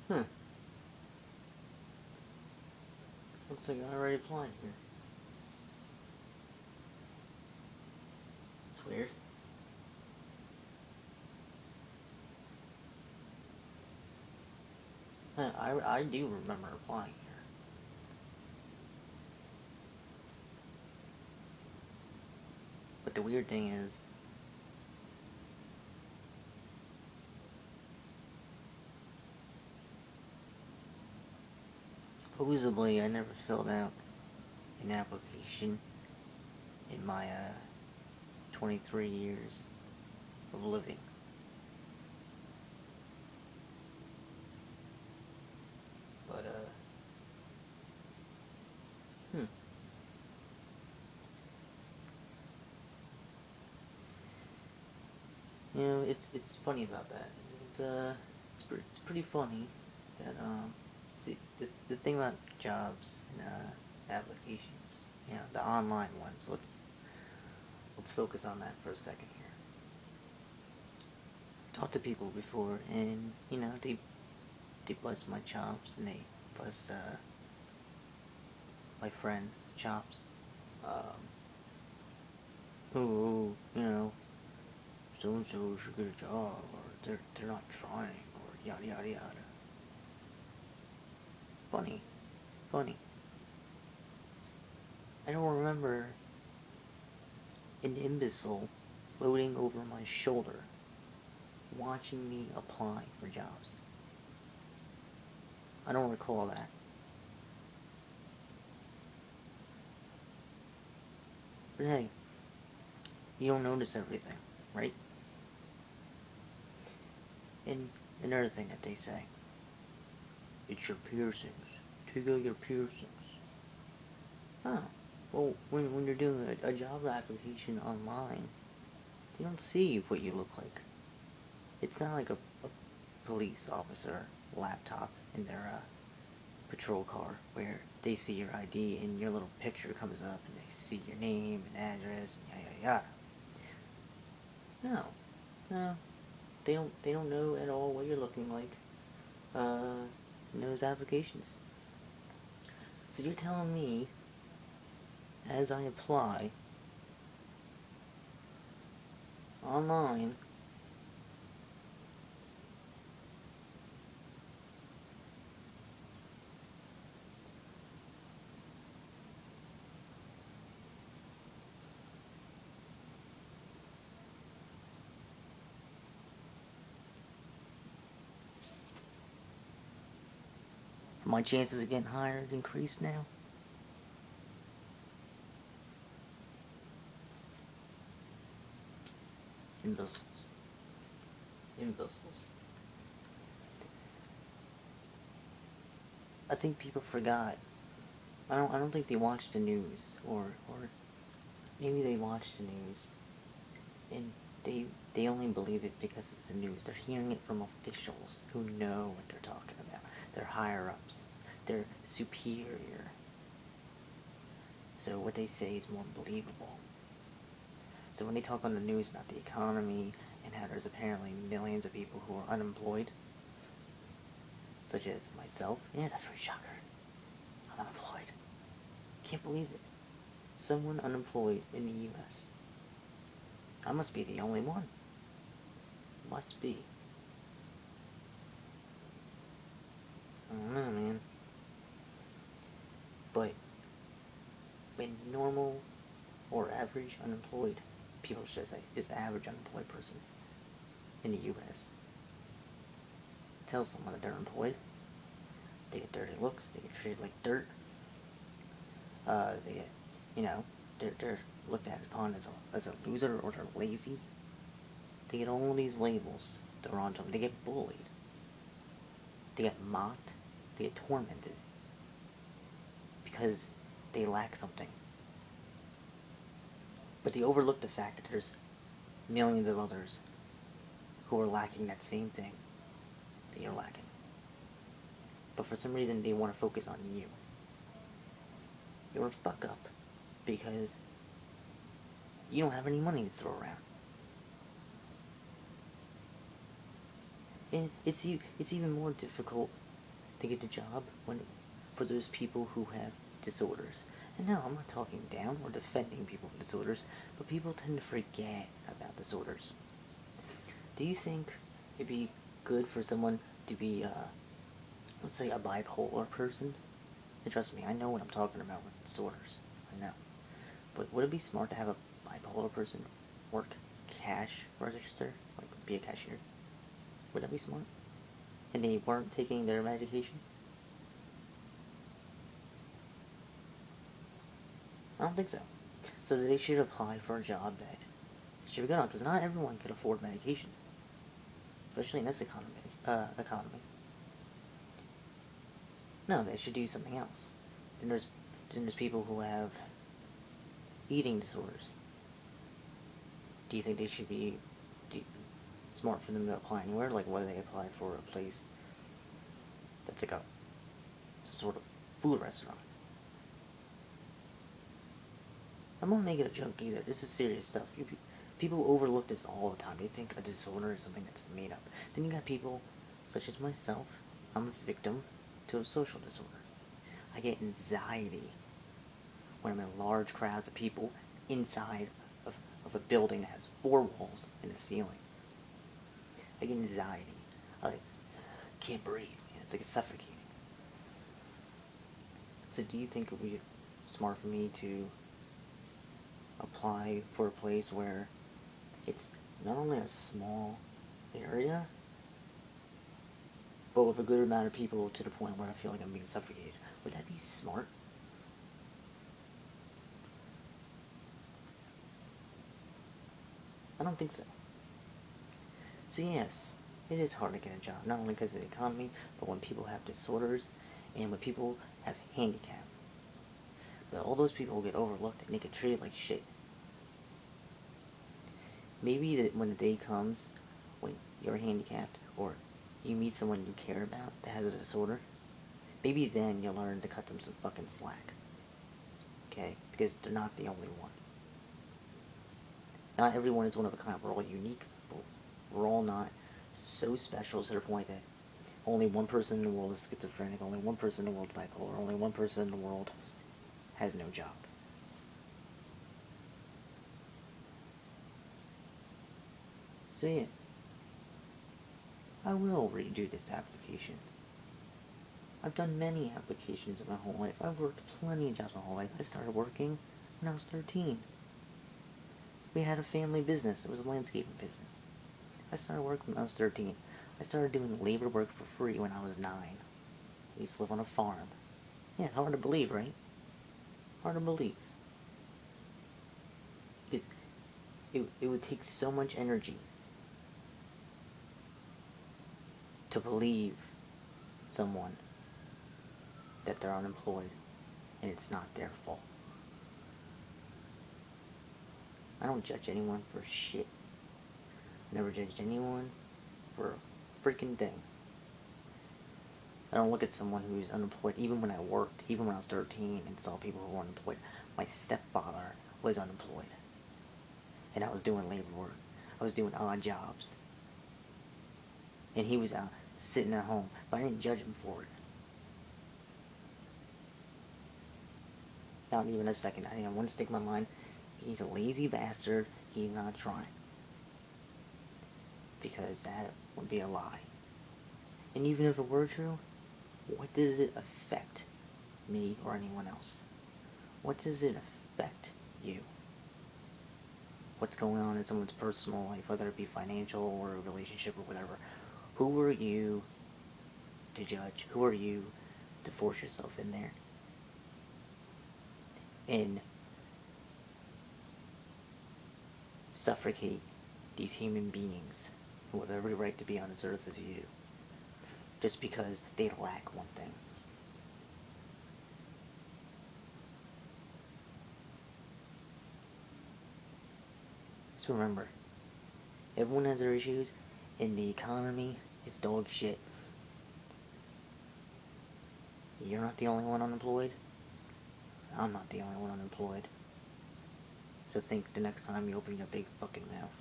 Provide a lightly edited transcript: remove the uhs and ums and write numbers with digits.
Huh. Looks like I already applied here. It's weird. Huh, I do remember applying here. But the weird thing is, supposedly I never filled out an application in my 23 years of living. But hmm. You know, it's funny about that. It's pretty funny that see the thing about jobs and applications, you know, the online ones. Let's focus on that for a second here. Talked to people before, and you know they bust my chops, and they bust my friends' chops. Oh, you know, so and so should get a job, or they're not trying, or yada yada yada. Funny, funny. I don't remember an imbecile floating over my shoulder, watching me apply for jobs. I don't recall that. But hey, you don't notice everything, right? And another thing that they say, it's your piercings. Take out your piercings. Oh, well, when you're doing a job application online, they don't see what you look like. It's not like a police officer laptop in their patrol car where they see your ID and your little picture comes up and they see your name and address and yada yada yada. No, no, they don't know at all what you're looking like. In those applications. So you're telling me, as I apply online, my chances of getting hired increase now? Imbeciles. Imbeciles. I think people forgot. I don't think they watch the news, or maybe they watch the news and they only believe it because it's the news. They're hearing it from officials who know what they're talking about. They're higher ups. They're superior. So what they say is more believable. So when they talk on the news about the economy and how there's apparently millions of people who are unemployed, such as myself, yeah, that's pretty shocker. I'm unemployed. Can't believe it. Someone unemployed in the U.S. I must be the only one. Must be. I don't know, man. But when normal or average unemployed, people should say, just average unemployed person in the U.S. tells someone that they're employed, they get dirty looks, they get treated like dirt, they get, you know, they're looked at upon as a loser or they're lazy. They get all these labels thrown onto them. They get bullied. They get mocked. They get tormented because they lack something. But they overlook the fact that there's millions of others who are lacking that same thing that you're lacking. But for some reason, they want to focus on you. You're a fuck up because you don't have any money to throw around. And it's even more difficult to get a job when for those people who have disorders. And no, I'm not talking down or defending people with disorders, but people tend to forget about disorders. Do you think it'd be good for someone to be, let's say, a bipolar person? And trust me, I know what I'm talking about with disorders. I know. But would it be smart to have a bipolar person work cash register? Like, be a cashier? Would that be smart? And they weren't taking their medication? I don't think so. So they should apply for a job that should be good on, because not everyone can afford medication, especially in this economy. No, they should do something else. Then there's people who have eating disorders. Do you think they should be smart for them to apply anywhere? Like, whether they apply for a place that's like some sort of food restaurant. I'm not making a joke either. This is serious stuff. People overlook this all the time. They think a disorder is something that's made up. Then you got people such as myself. I'm a victim to a social disorder. I get anxiety when I'm in large crowds of people inside of a building that has 4 walls and a ceiling. I get anxiety. I can't breathe, man. It's like it's suffocating. So do you think it would be smart for me to apply for a place where it's not only a small area, but with a good amount of people to the point where I feel like I'm being suffocated? Would that be smart? I don't think so. So yes, it is hard to get a job, not only because of the economy, but when people have disorders and when people have handicap. But all those people get overlooked and they get treated like shit. Maybe that when the day comes when you're handicapped or you meet someone you care about that has a disorder, maybe then you'll learn to cut them some fucking slack. Okay? Because they're not the only one. Not everyone is one of a kind. We're all unique, but we're all not so special to the point that only one person in the world is schizophrenic, only one person in the world is bipolar, only one person in the world has no job. So yeah, I will redo this application. I've done many applications in my whole life. I've worked plenty of jobs my whole life. I started working when I was 13. We had a family business. It was a landscaping business. I started working when I was 13. I started doing labor work for free when I was 9. I used to live on a farm. Yeah, it's hard to believe, right? Hard to believe. Because it would take so much energy to believe someone that they're unemployed and it's not their fault. I don't judge anyone for shit. Never judged anyone for a freaking thing. I don't look at someone who's unemployed, even when I worked, even when I was 13 and saw people who were unemployed. My stepfather was unemployed. And I was doing labor work. I was doing odd jobs. And he was out sitting at home, but I didn't judge him for it. Not even a second. I didn't want to stick my mind. He's a lazy bastard. He's not trying. Because that would be a lie. And even if it were true, what does it affect me or anyone else? What does it affect you? What's going on in someone's personal life, whether it be financial or a relationship or whatever? Who are you to judge? Who are you to force yourself in there? And suffocate these human beings who have every right to be on this earth as you, just because they lack one thing. So remember, everyone has their issues, and the economy is dog shit. You're not the only one unemployed. I'm not the only one unemployed. So think the next time you open your big fucking mouth.